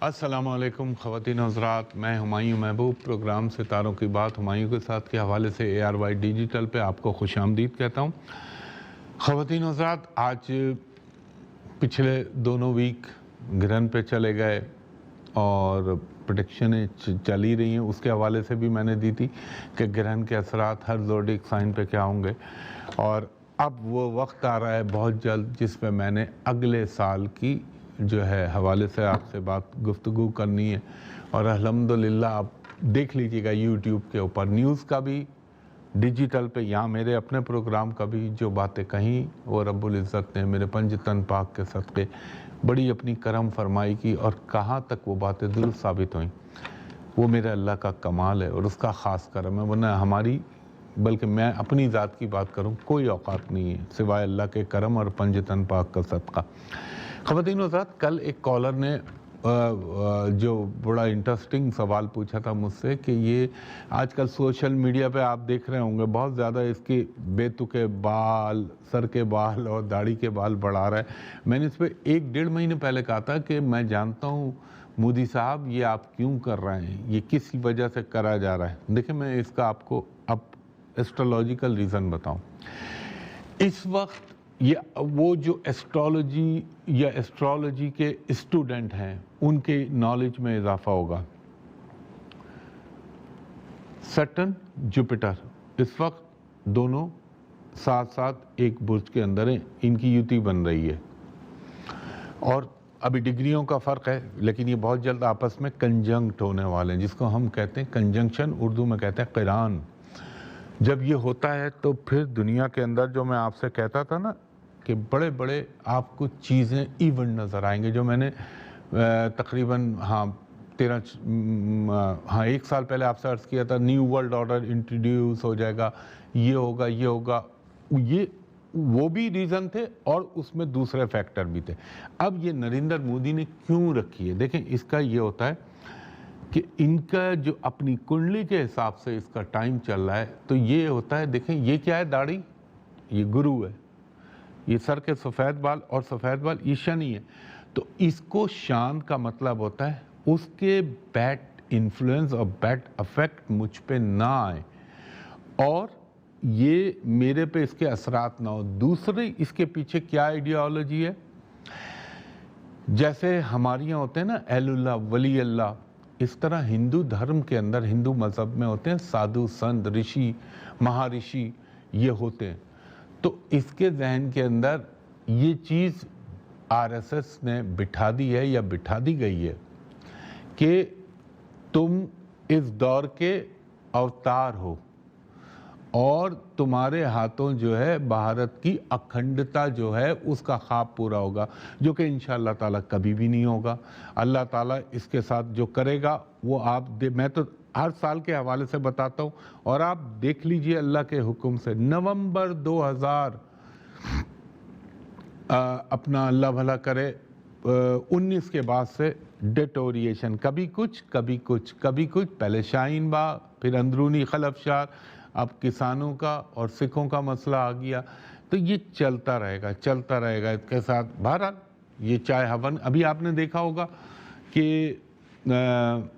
السلام علیکم خواتین و حضرات، میں ہمایوں محبوب پروگرام ستاروں کی بات ہمایوں کے ساتھ کے حوالے سے ARY ڈیجیٹل پہ آپ کو خوش آمدید کہتا ہوں۔ خواتین و حضرات، آج پچھلے دونوں ویک گرہن پہ چلے گئے اور پریڈکشنیں چل ہی رہی ہیں، اس کے حوالے سے بھی میں نے دی تھی کہ گرہن کے اثرات ہر زوڈیک سائن پہ کیا ہوں گے، اور اب وہ وقت آ رہا ہے بہت جلد جس پہ میں نے اگلے سال کی جو ہے حوالے سے آپ سے گفتگو کرنی ہے، اور الحمدللہ آپ دیکھ لیجئے گا یوٹیوب کے اوپر نیوز کا بھی، ڈیجیٹل پہ یہاں میرے اپنے پروگرام کا بھی جو باتیں کہیں وہ رب العزت نے میرے پنج تن پاک کے صدقے بڑی اپنی کرم فرمائی کی، اور کہاں تک وہ باتیں درست ثابت ہوئیں وہ میرے اللہ کا کمال ہے اور اس کا خاص کرم ہے، ورنہ ہماری بلکہ میں اپنی ذات کی بات کروں کوئی اوقات نہیں ہے سوائے اللہ کے کرم اور پنج تن پاک کا صدقہ۔ خواتین و حضرات، کل ایک کالر نے جو بڑا انٹرسٹنگ سوال پوچھا تھا مجھ سے کہ یہ آج کل سوشل میڈیا پہ آپ دیکھ رہے ہوں گے بہت زیادہ اس کی بے تکے بال، سر کے بال اور داڑھی کے بال بڑھا رہا ہے۔ میں نے اس پہ 1-1.5 مہینے پہلے کہا تھا کہ میں جانتا ہوں مودی صاحب یہ آپ کیوں کر رہے ہیں، یہ کس وجہ سے کرا جا رہا ہے۔ دیکھیں میں اس کا آپ کو اب ایسٹرولوجیکل ریزن بتاؤں۔ اس وقت یہ وہ جو ایسٹرولوجی یا ایسٹرولوجی کے اسٹوڈنٹ ہیں ان کے نالج میں اضافہ ہوگا۔ سیٹرن، جوپیٹر اس وقت دونوں ساتھ ساتھ ایک برج کے اندر ہیں، ان کی یوتی بن رہی ہے، اور ابھی ڈگریوں کا فرق ہے لیکن یہ بہت جلد آپس میں کنجنکٹ ہونے والے ہیں، جس کو ہم کہتے ہیں کنجنکشن، اردو میں کہتے ہیں قران۔ جب یہ ہوتا ہے تو پھر دنیا کے اندر جو میں آپ سے کہتا تھا نا کہ بڑے بڑے آپ کو چیزیں ایونٹ نظر آئیں گے، جو میں نے تقریباً 1 سال پہلے آپ سے عرض کیا تھا، نیو ورلڈ آرڈر انٹروڈیوس ہو جائے گا، یہ ہوگا یہ ہوگا، یہ وہ بھی ریزن تھے اور اس میں دوسرے فیکٹر بھی تھے۔ اب یہ نریندر مودی نے کیوں رکھی ہے؟ دیکھیں اس کا یہ ہوتا ہے کہ ان کا جو اپنی کنڈلی کے حساب سے اس کا ٹائم چل رہا ہے تو یہ ہوتا ہے، دیکھیں یہ کیا ہے، داڑھی، یہ گرو ہے، یہ سر کے سفید بال، اور سفید بال یہ شنی ہے، تو اس کو شان کا مطلب ہوتا ہے اس کے بیڈ انفلوئنس اور بیڈ افیکٹ مجھ پہ نہ آئے اور یہ میرے پہ اس کے اثرات نہ ہو۔ دوسری اس کے پیچھے کیا آئیڈیالوجی ہے؟ جیسے ہمارے یہاں ہوتے ہیں نا اہل اللہ، ولی اللہ، اس طرح ہندو دھرم کے اندر، ہندو مذہب میں ہوتے ہیں سادھو، سنت، رشی، مہارشی، یہ ہوتے ہیں۔ تو اس کے ذہن کے اندر یہ چیز RSS نے بٹھا دی ہے یا بٹھا دی گئی ہے کہ تم اس دور کے اوتار ہو اور تمہارے ہاتھوں جو ہے بھارت کی اکھنڈتا جو ہے اس کا خواب پورا ہوگا، جو کہ انشاءاللہ تعالیٰ کبھی بھی نہیں ہوگا۔ اللہ تعالیٰ اس کے ساتھ جو کرے گا وہ میں تو ہر سال کے حوالے سے بتاتا ہوں، اور آپ دیکھ لیجئے اللہ کے حکم سے نومبر 2000 اپنا اللہ بھلا کرے 19 کے بعد سے ڈیٹوریشن، کبھی کچھ کبھی کچھ کبھی کچھ، پہلے شاہین باغ، پھر اندرونی خلفشار، اب کسانوں کا اور سکھوں کا مسئلہ آ گیا، تو یہ چلتا رہے گا چلتا رہے گا۔ اس کے ساتھ بہرحال یہ چائے ہون، ابھی آپ نے دیکھا ہوگا کہ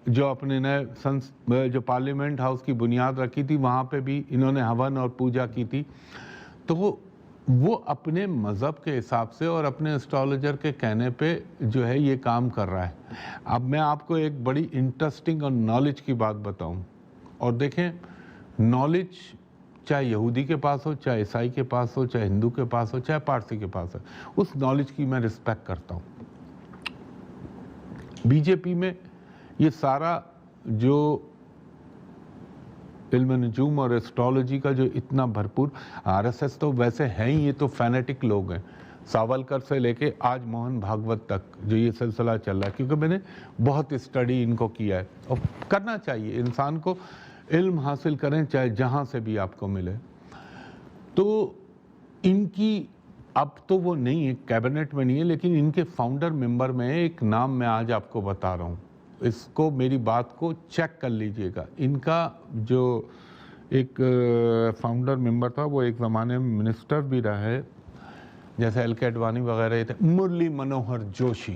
جو اپنے نئے جو پارلیمنٹ ہاؤس کی بنیاد رکھی تھی وہاں پہ بھی انہوں نے ہون اور پوجا کی تھی، تو وہ اپنے مذہب کے حساب سے اور اپنے اسٹرالوجر کے کہنے پہ جو ہے یہ کام کر رہا ہے۔ اب میں آپ کو ایک بڑی انٹرسٹنگ اور نالج کی بات بتاؤں، اور دیکھیں نالج چاہے یہودی کے پاس ہو، چاہے عیسائی کے پاس ہو، چاہے ہندو کے پاس ہو، چاہے پارسی کے پاس ہو، اس نالج کی میں رسپیکٹ کرتا ہوں۔ بی جے پی میں یہ سارا جو علم نجوم اور ایسٹرولوجی کا جو اتنا بھرپور، RSS تو ویسے ہیں ہی، یہ تو فینیٹک لوگ ہیں، ساولکر سے لے کے آج موہن بھاگوت تک جو یہ سلسلہ چل رہا ہے، کیونکہ میں نے بہت اسٹڈی ان کو کیا ہے، اور کرنا چاہیے انسان کو، علم حاصل کریں چاہے جہاں سے بھی آپ کو ملے۔ تو ان کی اب تو وہ نہیں ہے، کیبنٹ میں نہیں ہے، لیکن ان کے فاؤنڈر ممبر میں ایک نام میں آج آپ کو بتا رہا ہوں، اس کو میری بات کو چیک کر لیجئے گا۔ ان کا جو ایک فاؤنڈر ممبر تھا وہ ایک زمانے میں منسٹر بھی رہا ہے، جیسے ایل کے اڈوانی وغیرہ تھے، مرلی منوہر جوشی۔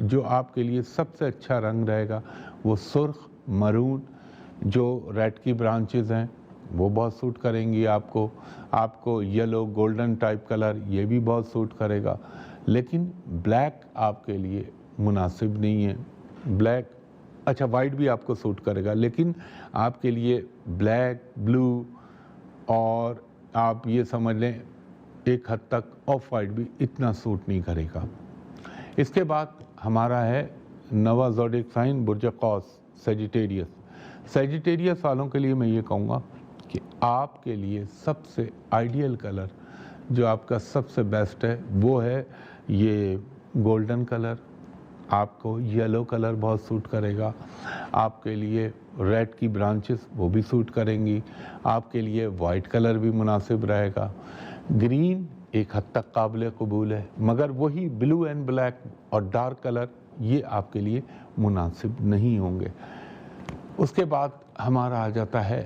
جو آپ کے لیے سب سے اچھا رنگ رہے گا وہ سرخ مرون، جو ریڈ کی برانچز ہیں وہ بہت سوٹ کریں گی آپ کو یلو گولڈن ٹائپ کلر یہ بھی بہت سوٹ کرے گا، لیکن بلیک آپ کے لیے مناسب نہیں ہے۔ بلیک اچھا وائٹ بھی آپ کو سوٹ کرے گا، لیکن آپ کے لیے بلیک بلو اور آپ یہ سمجھ لیں ایک حد تک آف وائٹ بھی اتنا سوٹ نہیں کرے گا۔ اس کے بعد ہمارا ہے نواں زوڈیک سائن برج قوس سیجیٹیریس والوں کے لیے میں یہ کہوں گا کہ آپ کے لیے سب سے آئیڈیل کلر جو آپ کا سب سے بیسٹ ہے وہ ہے یہ گولڈن کلر۔ آپ کو یلو کلر بہت سوٹ کرے گا، آپ کے لیے ریڈ کی برانچز وہ بھی سوٹ کریں گی، آپ کے لیے وائٹ کلر بھی مناسب رہے گا۔ گرین ایک حد تک قابل قبول ہے، مگر وہی بلو اینڈ بلیک اور ڈارک کلر یہ آپ کے لیے مناسب نہیں ہوں گے۔ اس کے بعد ہمارا آ جاتا ہے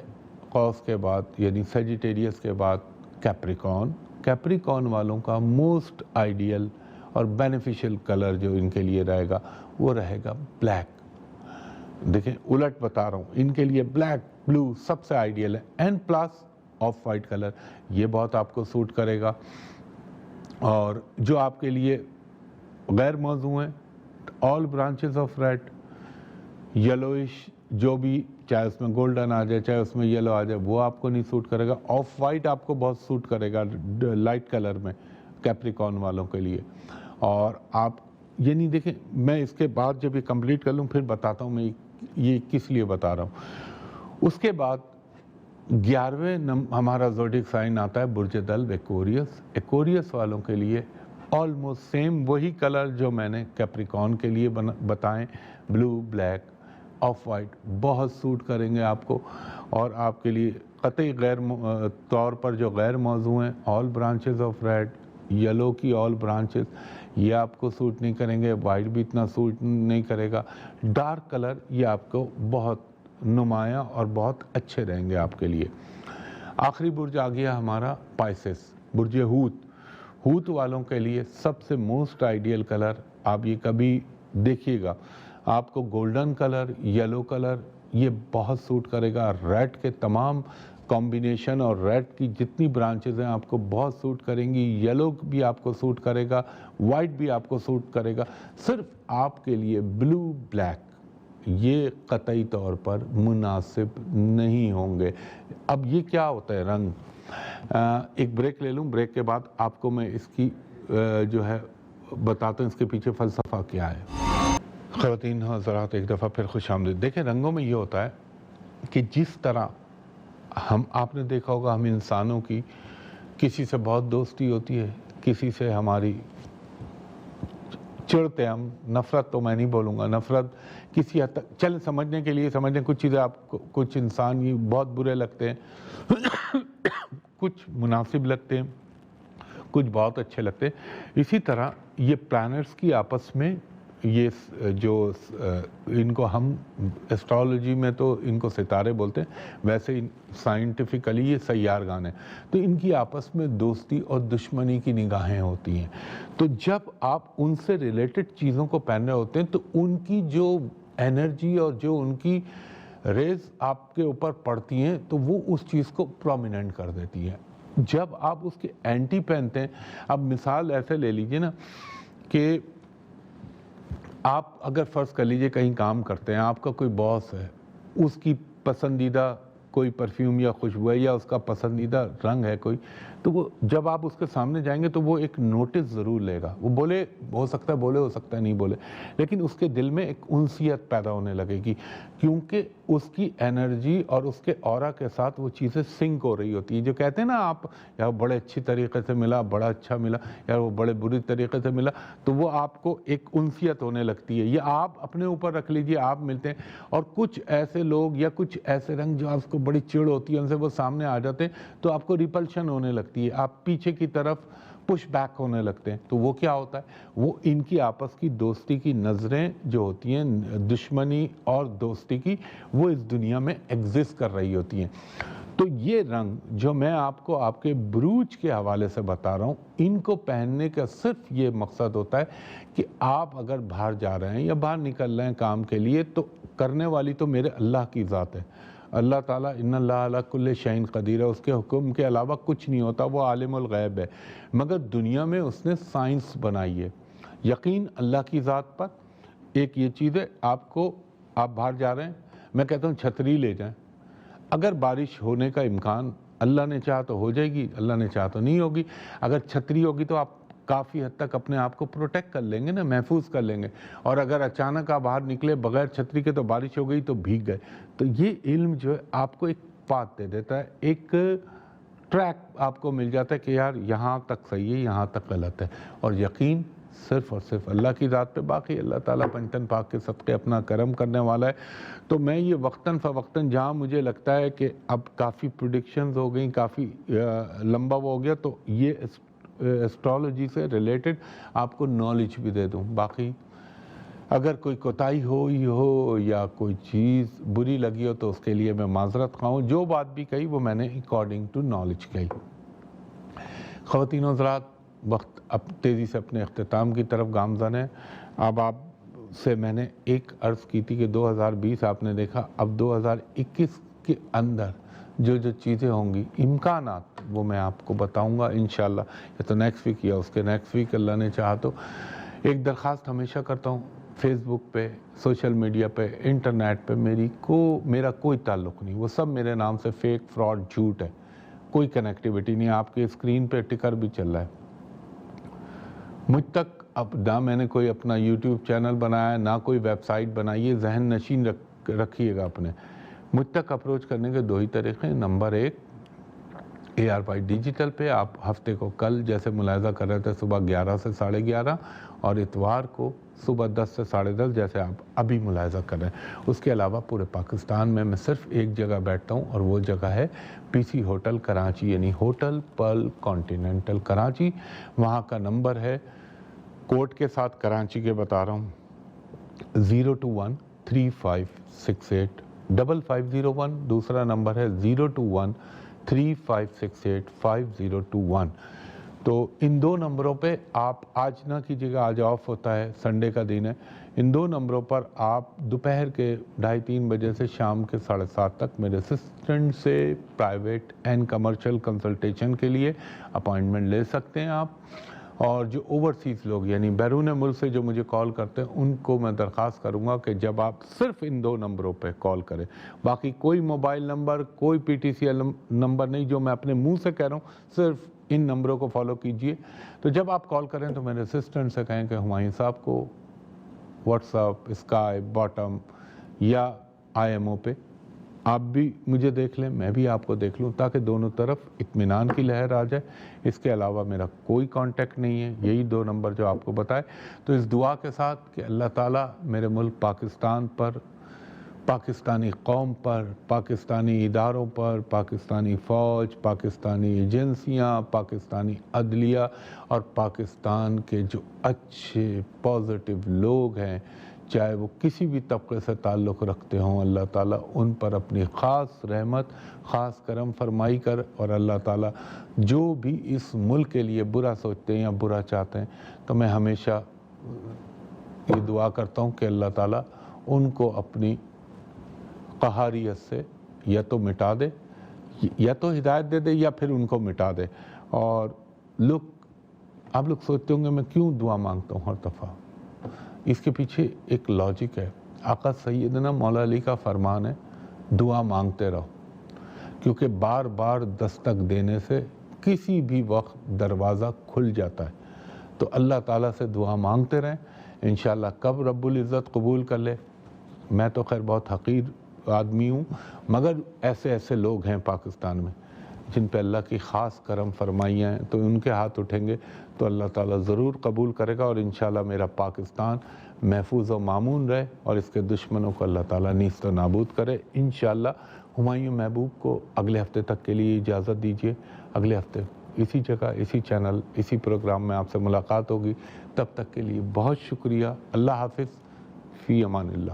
قوس کے بعد یعنی سیجیٹیریس کے بعد کیپریکون والوں کا موسٹ آئیڈیل اور بینیفیشل کلر جو ان کے لیے رہے گا وہ رہے گا بلیک۔ دیکھیں الٹ بتا رہا ہوں، ان کے لیے بلیک بلو سب سے آئیڈیل ہے، and plus of white colour یہ بہت آپ کو سوٹ کرے گا۔ اور جو آپ کے لیے غیر موزوں ہیں آل برانچز آف ریڈ، یلوئش جو بھی چاہے اس میں گولڈن آ جائے چاہے اس میں یلو آ جائے وہ آپ کو نہیں سوٹ کرے گا۔ آف وائٹ آپ کو بہت سوٹ کرے گا لائٹ کلر میں کیپریکون والوں کے لیے۔ اور آپ یعنی دیکھیں میں اس کے بعد جب یہ کمپلیٹ کر لوں پھر بتاتا ہوں میں یہ کس لیے بتا رہا ہوں۔ اس کے بعد 11ویں ہمارا زوڈیک سائن آتا ہے برج دلو ایکوریس والوں کے لیے آلموسٹ سیم وہی کلر جو میں نے کیپریکون کے لیے بتائیں، بلو بلیک آف وائٹ بہت سوٹ کریں گے آپ کو، اور آپ کے لیے قطعی غیر طور پر جو غیر موزوں ہیں آل برانچز آف ریڈ، یلو کی آل برانچز یہ آپ کو سوٹ نہیں کریں گے، وائٹ بھی اتنا سوٹ نہیں کرے گا، ڈارک کلر یہ آپ کو بہت نمایاں اور بہت اچھے رہیں گے آپ کے لیے۔ آخری برج آ گیا ہمارا پائسس برج ہوت والوں کے لیے سب سے موسٹ آئیڈیل کلر آپ یہ کبھی دیکھیے گا، آپ کو گولڈن کلر یلو کلر یہ بہت سوٹ کرے گا، ریڈ کے تمام کمبینیشن اور ریڈ کی جتنی برانچز ہیں آپ کو بہت سوٹ کریں گی، یلو بھی آپ کو سوٹ کرے گا، وائٹ بھی آپ کو سوٹ کرے گا، صرف آپ کے لیے بلو بلیک یہ قطعی طور پر مناسب نہیں ہوں گے۔ اب یہ کیا ہوتا ہے رنگ، ایک بریک لے لوں، بریک کے بعد آپ کو میں اس کی جو ہے بتاتا ہوں اس کے پیچھے فلسفہ کیا ہے۔ خواتین حضرات ایک دفعہ پھر خوش آمدید۔ دیکھیں رنگوں میں یہ ہوتا ہے کہ جس طرح آپ نے دیکھا ہوگا ہم انسانوں کی کسی سے بہت دوستی ہوتی ہے، کسی سے ہماری چڑھتے ہم، نفرت تو میں نہیں بولوں گا، نفرت کسی حد تک چل سمجھنے کے لیے سمجھنے، کچھ چیزیں آپ کو کچھ انسان یہ بہت برے لگتے ہیں کچھ مناسب لگتے ہیں، کچھ بہت اچھے لگتے ہیں۔ اسی طرح یہ پلانٹس کی آپس میں یہ جو ان کو ہم ایسٹرالوجی میں تو ان کو ستارے بولتے ہیں، ویسے سائنٹیفکلی یہ سیارگان ہیں، تو ان کی آپس میں دوستی اور دشمنی کی نگاہیں ہوتی ہیں۔ تو جب آپ ان سے ریلیٹڈ چیزوں کو پہن رہے ہوتے ہیں تو ان کی جو انرجی اور جو ان کی ریز آپ کے اوپر پڑتی ہیں تو وہ اس چیز کو پرومیننٹ کر دیتی ہے۔ جب آپ اس کے اینٹی پہنتے ہیں، اب مثال ایسے لے لیجئے نا کہ آپ اگر فرض کر لیجئے کہیں کام کرتے ہیں، آپ کا کوئی باس ہے، اس کی پسندیدہ کوئی پرفیوم یا خوشبو ہے یا اس کا پسندیدہ رنگ ہے کوئی، تو وہ جب آپ اس کے سامنے جائیں گے تو وہ ایک نوٹس ضرور لے گا، وہ بولے ہو سکتا ہے بولے ہو سکتا ہے نہیں بولے، لیکن اس کے دل میں ایک انسیت پیدا ہونے لگے گی، کیونکہ اس کی انرجی اور اس کے اورا کے ساتھ وہ چیزیں سنک ہو رہی ہوتی ہیں۔ جو کہتے ہیں نا آپ یار بڑے اچھی طریقے سے ملا، بڑا اچھا ملا، یار وہ بڑے بری طریقے سے ملا، تو وہ آپ کو ایک انسیت ہونے لگتی ہے۔ یہ آپ اپنے اوپر رکھ لیجئے، آپ ملتے ہیں اور کچھ ایسے لوگ یا کچھ ایسے رنگ جو آپ کو بڑی چڑ ہوتی ہے ان سے وہ سامنے آ جاتے ہیں تو آپ کو ریپلشن ہونے لگتی ہے، آپ پیچھے کی طرف پش بیک ہونے لگتے ہیں۔ تو وہ کیا ہوتا ہے، وہ ان کی آپس کی دوستی کی نظریں جو ہوتی ہیں، دشمنی اور دوستی کی، وہ اس دنیا میں ایگزسٹ کر رہی ہوتی ہیں۔ تو یہ رنگ جو میں آپ کو آپ کے بروج کے حوالے سے بتا رہا ہوں، ان کو پہننے کا صرف یہ مقصد ہوتا ہے کہ آپ اگر باہر جا رہے ہیں یا باہر نکل رہے ہیں کام کے لیے، تو کرنے والی تو میرے اللہ کی ذات ہے۔ اللہ تعالیٰ ان اللہ علی کل شیء قدیر ہے، اس کے حکم کے علاوہ کچھ نہیں ہوتا، وہ عالم الغیب ہے، مگر دنیا میں اس نے سائنس بنائی ہے۔ یقین اللہ کی ذات پر ایک یہ چیز ہے، آپ باہر جا رہے ہیں، میں کہتا ہوں چھتری لے جائیں، اگر بارش ہونے کا امکان اللہ نے چاہا تو ہو جائے گی، اللہ نے چاہا تو نہیں ہوگی۔ اگر چھتری ہوگی تو آپ کافی حد تک اپنے آپ کو پروٹیکٹ کر لیں گے نا، محفوظ کر لیں گے، اور اگر اچانک آپ باہر نکلے بغیر چھتری کے تو بارش ہو گئی تو بھیگ گئے۔ تو یہ علم جو ہے آپ کو ایک پاتھ دے دیتا ہے، ایک ٹریک آپ کو مل جاتا ہے کہ یار یہاں تک صحیح ہے، یہاں تک غلط ہے، اور یقین صرف اور صرف اللہ کی ذات پہ، باقی اللہ تعالیٰ پنجتن پاک کے صدقے اپنا کرم کرنے والا ہے۔ تو میں یہ وقتاً فوقتاً جہاں مجھے لگتا ہے کہ اب کافی پریڈکشنز ہو گئیں، کافی لمبا وہ ہو گیا، تو یہ ایسٹرالوجی سے ریلیٹڈ آپ کو نالج بھی دے دوں۔ باقی اگر کوئی کوتاہی ہوئی ہو یا کوئی چیز بری لگی ہو تو اس کے لیے میں معذرت خواہ ہوں، جو بات بھی کہی وہ میں نے اکارڈنگ ٹو نالج کہی۔ خواتین و حضرات، وقت اب تیزی سے اپنے اختتام کی طرف گامزن ہے۔ اب آپ سے میں نے ایک عرض کی تھی کہ 2020 آپ نے دیکھا، اب 2021 کے اندر جو چیزیں ہوں گی، امکانات، وہ میں آپ کو بتاؤں گا انشاءاللہ، یا تو نیکسٹ ویک یا اس کے نیکسٹ ویک اللہ نے چاہا تو۔ ایک درخواست ہمیشہ کرتا ہوں، فیس بک پہ، سوشل میڈیا پہ، انٹرنیٹ پہ میرا کوئی تعلق نہیں، وہ سب میرے نام سے فیک، فراڈ، جھوٹ ہے، کوئی کنیکٹیویٹی نہیں۔ آپ کے اسکرین پہ ٹکر بھی چل رہا ہے، مجھ تک اب نہ میں نے کوئی اپنا یوٹیوب چینل بنایا، نہ کوئی ویب سائٹ بنائی ہے، ذہن نشین رکھیے گا اپنے۔ مجھ تک اپروچ کرنے کے دو ہی طریقے ہیں۔ نمبر ایک، ARY ڈیجیٹل پہ آپ ہفتے کو کل جیسے ملاحظہ کر رہے تھے صبح 11 سے 11:30، اور اتوار کو صبح 10 سے 10:30 جیسے آپ ابھی ملاحظہ کر رہے ہیں۔ اس کے علاوہ پورے پاکستان میں صرف ایک جگہ بیٹھتا ہوں، اور وہ جگہ ہے PC ہوٹل کراچی، یعنی ہوٹل پرل کانٹیننٹل کراچی۔ وہاں کا نمبر ہے، کوڈ کے ساتھ کراچی کے بتا رہا ہوں، 02135685501۔ دوسرا نمبر ہے 02135685021۔ تو ان دو نمبروں پہ آپ آج نہ کیجیے گا، آج آف ہوتا ہے، سنڈے کا دن ہے، ان دو نمبروں پر آپ دوپہر کے 2:30 بجے سے شام کے 7:30 تک میرے اسسٹنٹ سے پرائیویٹ اینڈ کمرشل کنسلٹیشن کے لیے اپائنٹمنٹ لے سکتے ہیں آپ۔ اور جو اوورسیز لوگ یعنی بیرون ملک سے جو مجھے کال کرتے ہیں، ان کو میں درخواست کروں گا کہ جب آپ صرف ان دو نمبروں پہ کال کریں، باقی کوئی موبائل نمبر، کوئی PTCL نمبر نہیں، جو میں اپنے منہ سے کہہ رہا ہوں، صرف ان نمبروں کو فالو کیجئے۔ تو جب آپ کال کریں تو میرے اسسٹنٹ سے کہیں کہ ہمایوں صاحب کو واٹس ایپ، اسکائپ، باٹم یا IMO پہ آپ بھی مجھے دیکھ لیں، میں بھی آپ کو دیکھ لوں، تاکہ دونوں طرف اطمینان کی لہر آ جائے۔ اس کے علاوہ میرا کوئی کانٹیکٹ نہیں ہے، یہی دو نمبر جو آپ کو بتائے۔ تو اس دعا کے ساتھ کہ اللہ تعالیٰ میرے ملک پاکستان پر، پاکستانی قوم پر، پاکستانی اداروں پر، پاکستانی فوج، پاکستانی ایجنسیاں، پاکستانی عدلیہ اور پاکستان کے جو اچھے پازیٹیو لوگ ہیں، چاہے وہ کسی بھی طبقے سے تعلق رکھتے ہوں، اللہ تعالیٰ ان پر اپنی خاص رحمت، خاص کرم فرمائی کر، اور اللہ تعالیٰ جو بھی اس ملک کے لیے برا سوچتے ہیں یا برا چاہتے ہیں، تو میں ہمیشہ یہ دعا کرتا ہوں کہ اللہ تعالیٰ ان کو اپنی قہاریت سے یا تو مٹا دے، یا تو ہدایت دے دے، یا پھر ان کو مٹا دے۔ اور آپ لوگ سوچتے ہوں گے میں کیوں دعا مانگتا ہوں ہر دفعہ؟ اس کے پیچھے ایک لاجک ہے۔ آقا سیدنا مولا علی کا فرمان ہے، دعا مانگتے رہو، کیونکہ بار بار دستک دینے سے کسی بھی وقت دروازہ کھل جاتا ہے۔ تو اللہ تعالیٰ سے دعا مانگتے رہیں، انشاءاللہ کب رب العزت قبول کر لے۔ میں تو خیر بہت حقیر آدمی ہوں، مگر ایسے لوگ ہیں پاکستان میں جن پہ اللہ کی خاص کرم فرمائیاں ہیں، تو ان کے ہاتھ اٹھیں گے تو اللہ تعالیٰ ضرور قبول کرے گا، اور انشاءاللہ میرا پاکستان محفوظ و مامون رہے، اور اس کے دشمنوں کو اللہ تعالیٰ نیست و نابود کرے انشاءاللہ۔ ہمایوں محبوب کو اگلے ہفتے تک کے لیے اجازت دیجیے۔ اگلے ہفتے اسی جگہ، اسی چینل، اسی پروگرام میں آپ سے ملاقات ہوگی۔ تب تک کے لیے بہت شکریہ۔ اللہ حافظ، فی امان اللہ۔